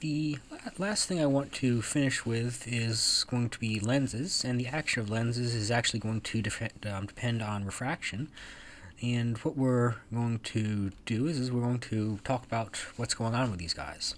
The last thing I want to finish with is going to be lenses, and the action of lenses is actually going to depend on refraction. And what we're going to do is we're going to talk about what's going on with these guys.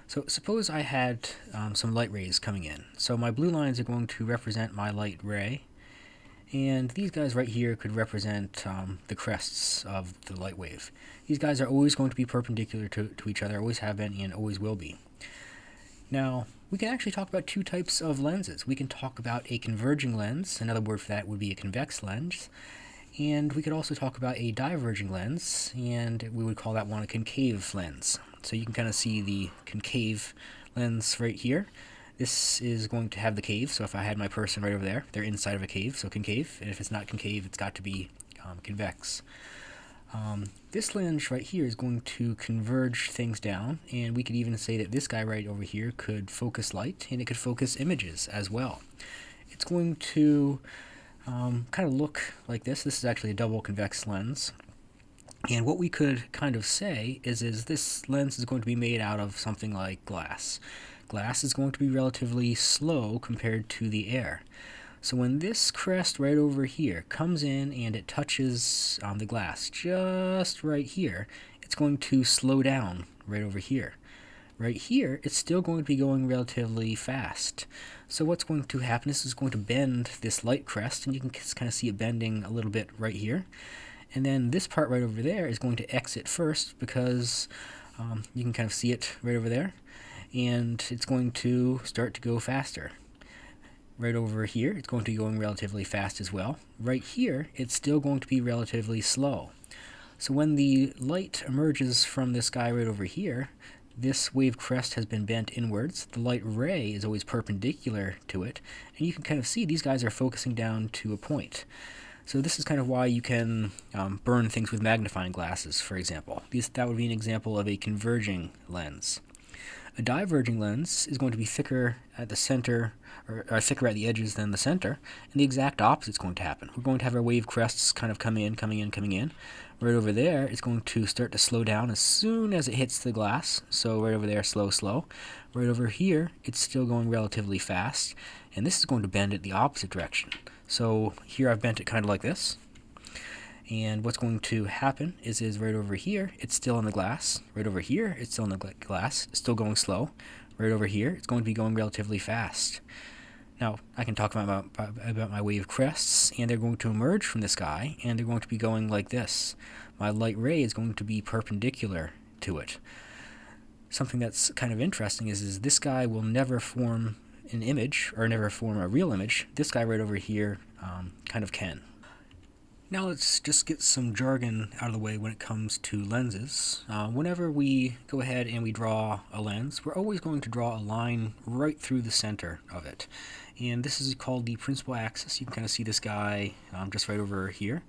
So suppose I had some light rays coming in. So my blue lines are going to represent my light ray, and these guys right here could represent the crests of the light wave. These guys are always going to be perpendicular to each other, always have been and always will be. Now, we can actually talk about two types of lenses. We can talk about a converging lens, another word for that would be a convex lens, and we could also talk about a diverging lens, and we would call that one a concave lens. So you can kind of see the concave lens right here. This is going to have the cave, so if I had my person right over there, they're inside of a cave, so concave, and if it's not concave, it's got to be convex. This lens right here is going to converge things down, and we could even say that this guy right over here could focus light, and it could focus images as well. It's going to kind of look like this. This is actually a double convex lens. And what we could kind of say is this lens is going to be made out of something like glass. Glass is going to be relatively slow compared to the air. So when this crest right over here comes in and it touches the glass just right here, it's going to slow down right over here. Right here, it's still going to be going relatively fast. So what's going to happen is it's going to bend this light crest, and you can kind of see it bending a little bit right here. And then this part right over there is going to exit first because you can kind of see it right over there. And it's going to start to go faster. Right over here, it's going to be going relatively fast as well. Right here, it's still going to be relatively slow. So when the light emerges from this guy right over here, this wave crest has been bent inwards. The light ray is always perpendicular to it, and you can kind of see these guys are focusing down to a point. So this is kind of why you can burn things with magnifying glasses, for example. That would be an example of a converging lens. A diverging lens is going to be thicker at the center, or thicker at the edges than the center, and the exact opposite is going to happen. We're going to have our wave crests kind of coming in. Right over there, it's going to start to slow down as soon as it hits the glass. So right over there, slow. Right over here, it's still going relatively fast, and this is going to bend it the opposite direction. So here I've bent it kind of like this. And what's going to happen is right over here, it's still on the glass. Right over here, it's still on the glass. It's still going slow. Right over here, it's going to be going relatively fast. Now, I can talk about my wave crests, and they're going to emerge from the sky, and they're going to be going like this. My light ray is going to be perpendicular to it. Something that's kind of interesting is this guy will never form an image, or never form a real image. This guy right over here kind of can. Now let's just get some jargon out of the way when it comes to lenses. Whenever we go ahead and we draw a lens, we're always going to draw a line right through the center of it. And this is called the principal axis. You can kind of see this guy just right over here.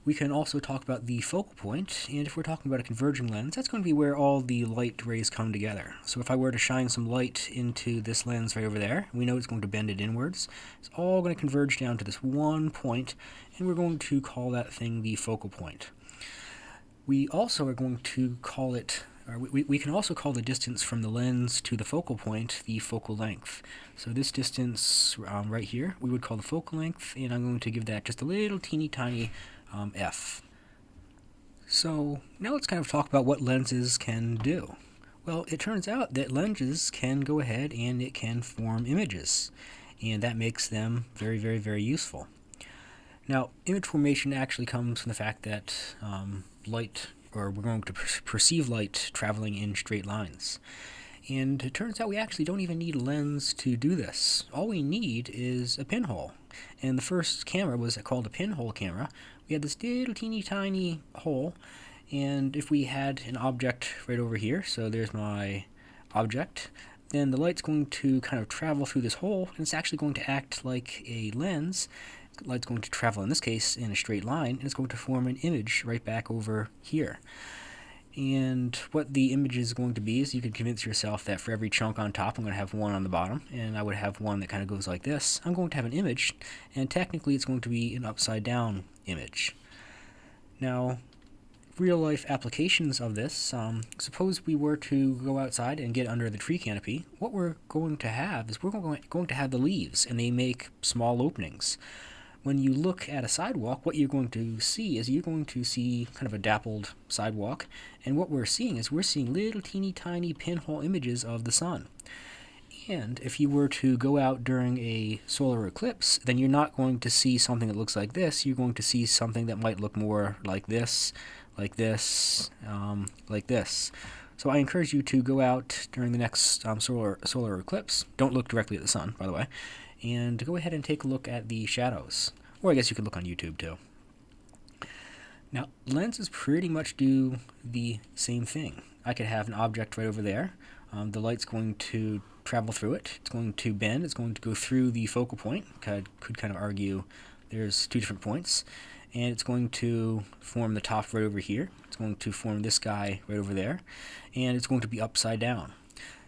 We can also talk about the focal point, and if we're talking about a converging lens, that's going to be where all the light rays come together. So if I were to shine some light into this lens right over there, we know it's going to bend it inwards. It's all going to converge down to this one point, and we're going to call that thing the focal point. We also are going to call it, or we can also call the distance from the lens to the focal point the focal length. So this distance right here, we would call the focal length, and I'm going to give that just a little teeny tiny f. So now let's kind of talk about what lenses can do. Well, it turns out that lenses can go ahead and it can form images, and that makes them very, very, very useful. Now, image formation actually comes from the fact that we're going to perceive light traveling in straight lines. And it turns out we actually don't even need a lens to do this. All we need is a pinhole. And the first camera was called a pinhole camera. We had this little teeny tiny hole, and if we had an object right over here, so there's my object, then the light's going to kind of travel through this hole, and it's actually going to act like a lens. The light's going to travel, in this case, in a straight line, and it's going to form an image right back over here. And what the image is going to be is you can convince yourself that for every chunk on top, I'm going to have one on the bottom, and I would have one that kind of goes like this. I'm going to have an image, and technically it's going to be an upside down image. Now, real-life applications of this, suppose we were to go outside and get under the tree canopy. What we're going to have is we're going to have the leaves, and they make small openings. When you look at a sidewalk, what you're going to see is you're going to see kind of a dappled sidewalk, and what we're seeing is we're seeing little teeny tiny pinhole images of the sun. And if you were to go out during a solar eclipse, then you're not going to see something that looks like this. You're going to see something that might look more like this, like this, like this. So I encourage you to go out during the next solar eclipse. Don't look directly at the sun, by the way. And go ahead and take a look at the shadows. Or I guess you could look on YouTube too. Now, lenses pretty much do the same thing. I could have an object right over there. The light's going to travel through it. It's going to bend. It's going to go through the focal point. Could kind of argue there's two different points. And it's going to form the top right over here. It's going to form this guy right over there. And it's going to be upside down.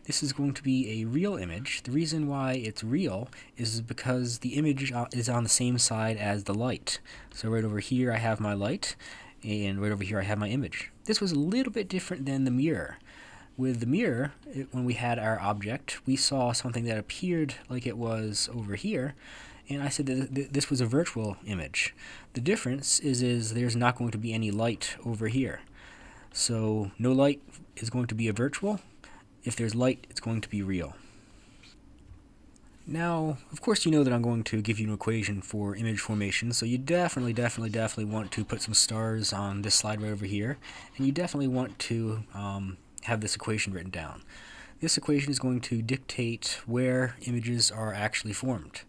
This is going to be a real image. The reason why it's real is because the image is on the same side as the light. So right over here I have my light, and right over here I have my image. This was a little bit different than the mirror. With the mirror, when we had our object, we saw something that appeared like it was over here, and I said that this was a virtual image. The difference is there's not going to be any light over here. So no light is going to be a virtual. If there's light, it's going to be real. Now, of course, you know that I'm going to give you an equation for image formation, so you definitely want to put some stars on this slide right over here, and you definitely want to have this equation written down. This equation is going to dictate where images are actually formed.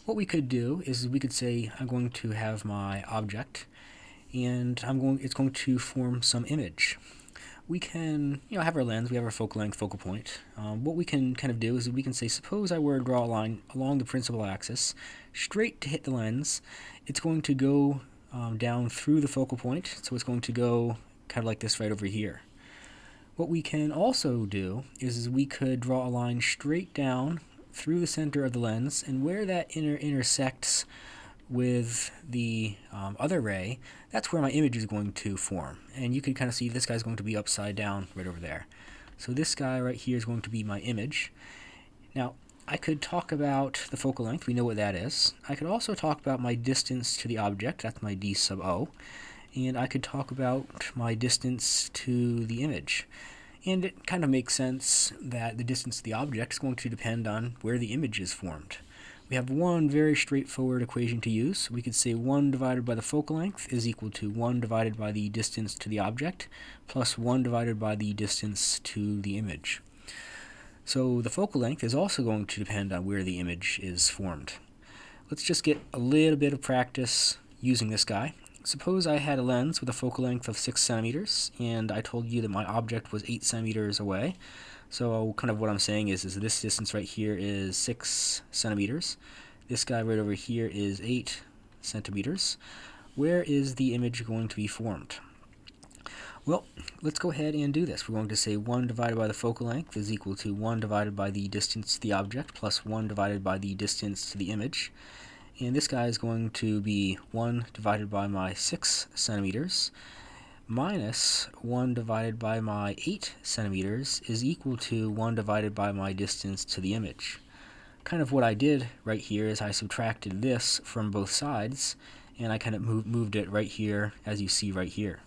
What we could do is we could say I'm going to have my object, and it's going to form some image. We can, have our lens, we have our focal length, focal point. What we can kind of do is we can say, suppose I were to draw a line along the principal axis, straight to hit the lens. It's going to go down through the focal point, so it's going to go kind of like this right over here. What we can also do is we could draw a line straight down through the center of the lens, and where that intersects with the other ray, that's where my image is going to form. And you can kind of see this guy's going to be upside down right over there. So this guy right here is going to be my image. Now, I could talk about the focal length. We know what that is. I could also talk about my distance to the object. That's my d sub o. And I could talk about my distance to the image. And it kind of makes sense that the distance to the object is going to depend on where the image is formed. We have one very straightforward equation to use. We could say 1 divided by the focal length is equal to 1 divided by the distance to the object plus 1 divided by the distance to the image. So the focal length is also going to depend on where the image is formed. Let's just get a little bit of practice using this guy. Suppose I had a lens with a focal length of 6 centimeters, and I told you that my object was 8 centimeters away. So kind of what I'm saying is this distance right here is 6 centimeters. This guy right over here is 8 centimeters. Where is the image going to be formed? Well, let's go ahead and do this. We're going to say 1 divided by the focal length is equal to 1 divided by the distance to the object plus 1 divided by the distance to the image. And this guy is going to be 1 divided by my 6 centimeters minus 1 divided by my 8 centimeters is equal to 1 divided by my distance to the image. Kind of what I did right here is I subtracted this from both sides, and I kind of moved it right here, as you see right here.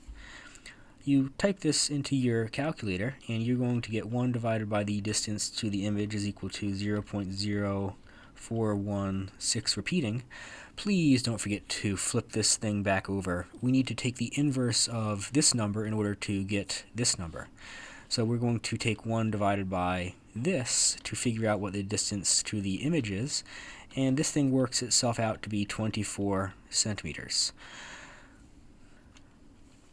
You type this into your calculator, and you're going to get 1 divided by the distance to the image is equal to 0.0416 repeating. Please don't forget to flip this thing back over. We need to take the inverse of this number in order to get this number. So we're going to take 1 divided by this to figure out what the distance to the image is, and this thing works itself out to be 24 centimeters.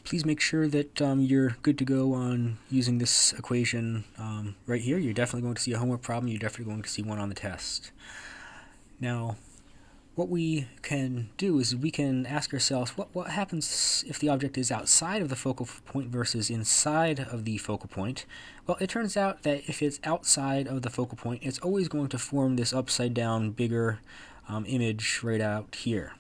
Please make sure that you're good to go on using this equation right here. You're definitely going to see a homework problem. You're definitely going to see one on the test. Now, what we can do is we can ask ourselves, what happens if the object is outside of the focal point versus inside of the focal point? Well, it turns out that if it's outside of the focal point, it's always going to form this upside down, bigger image right out here.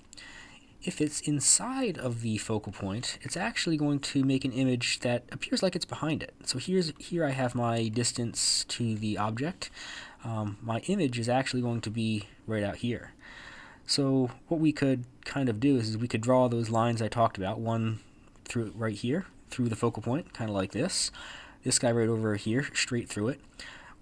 If it's inside of the focal point, it's actually going to make an image that appears like it's behind it. So here I have my distance to the object. My image is actually going to be right out here. So what we could kind of do is we could draw those lines I talked about, one through right here, through the focal point, kind of like this. This guy right over here, straight through it.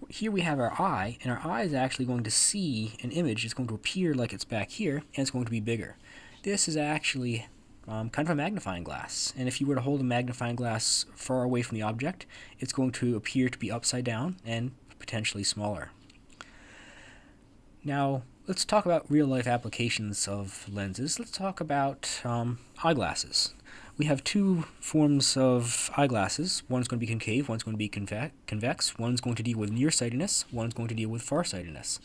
Here we have our eye, and our eye is actually going to see an image. It's going to appear like it's back here, and it's going to be bigger. This is actually kind of a magnifying glass, and if you were to hold a magnifying glass far away from the object, it's going to appear to be upside down and potentially smaller. Now, let's talk about real-life applications of lenses. Let's talk about eyeglasses. We have two forms of eyeglasses. One's going to be concave, one's going to be convex. One's going to deal with nearsightedness, one's going to deal with farsightedness.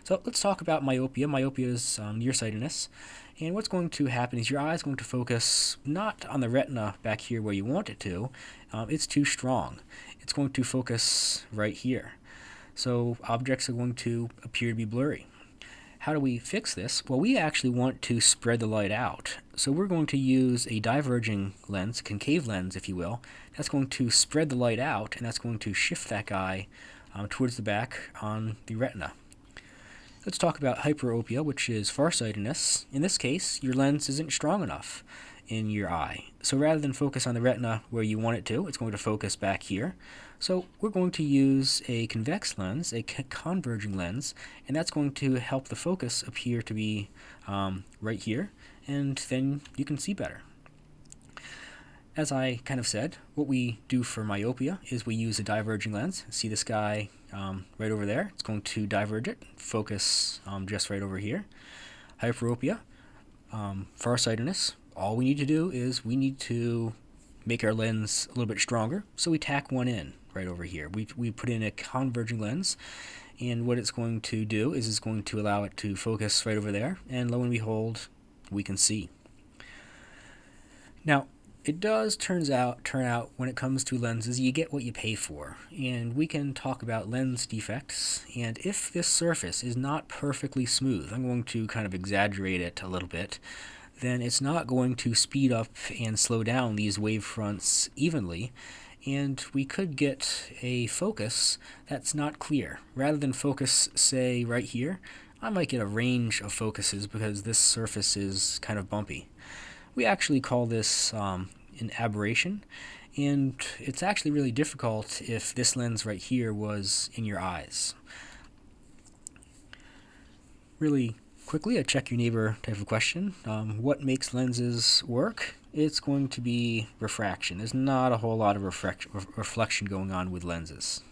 So let's talk about myopia. Myopia is nearsightedness. And what's going to happen is your eye is going to focus not on the retina back here where you want it to. It's too strong. It's going to focus right here. So objects are going to appear to be blurry. How do we fix this? Well, we actually want to spread the light out. So we're going to use a diverging lens, concave lens if you will. That's going to spread the light out, and that's going to shift that guy towards the back on the retina. Let's talk about hyperopia, which is farsightedness. In this case, your lens isn't strong enough in your eye. So rather than focus on the retina where you want it to, it's going to focus back here. So we're going to use a convex lens, a converging lens, and that's going to help the focus appear to be right here, and then you can see better. As I kind of said, what we do for myopia is we use a diverging lens. See this guy right over there? It's going to diverge it, focus just right over here. Hyperopia, farsightedness, all we need to do is we need to make our lens a little bit stronger, so we tack one in right over here. We put in a converging lens, and what it's going to do is it's going to allow it to focus right over there, and lo and behold, we can see. Now, it does turn out when it comes to lenses, you get what you pay for, and we can talk about lens defects. And if this surface is not perfectly smooth, I'm going to kind of exaggerate it a little bit, then it's not going to speed up and slow down these wave fronts evenly, and we could get a focus that's not clear. Rather than focus, say, right here, I might get a range of focuses because this surface is kind of bumpy. We actually call this an aberration, and it's actually really difficult if this lens right here was in your eyes. Really quickly, a check your neighbor type of question. What makes lenses work? It's going to be refraction. There's not a whole lot of reflection going on with lenses.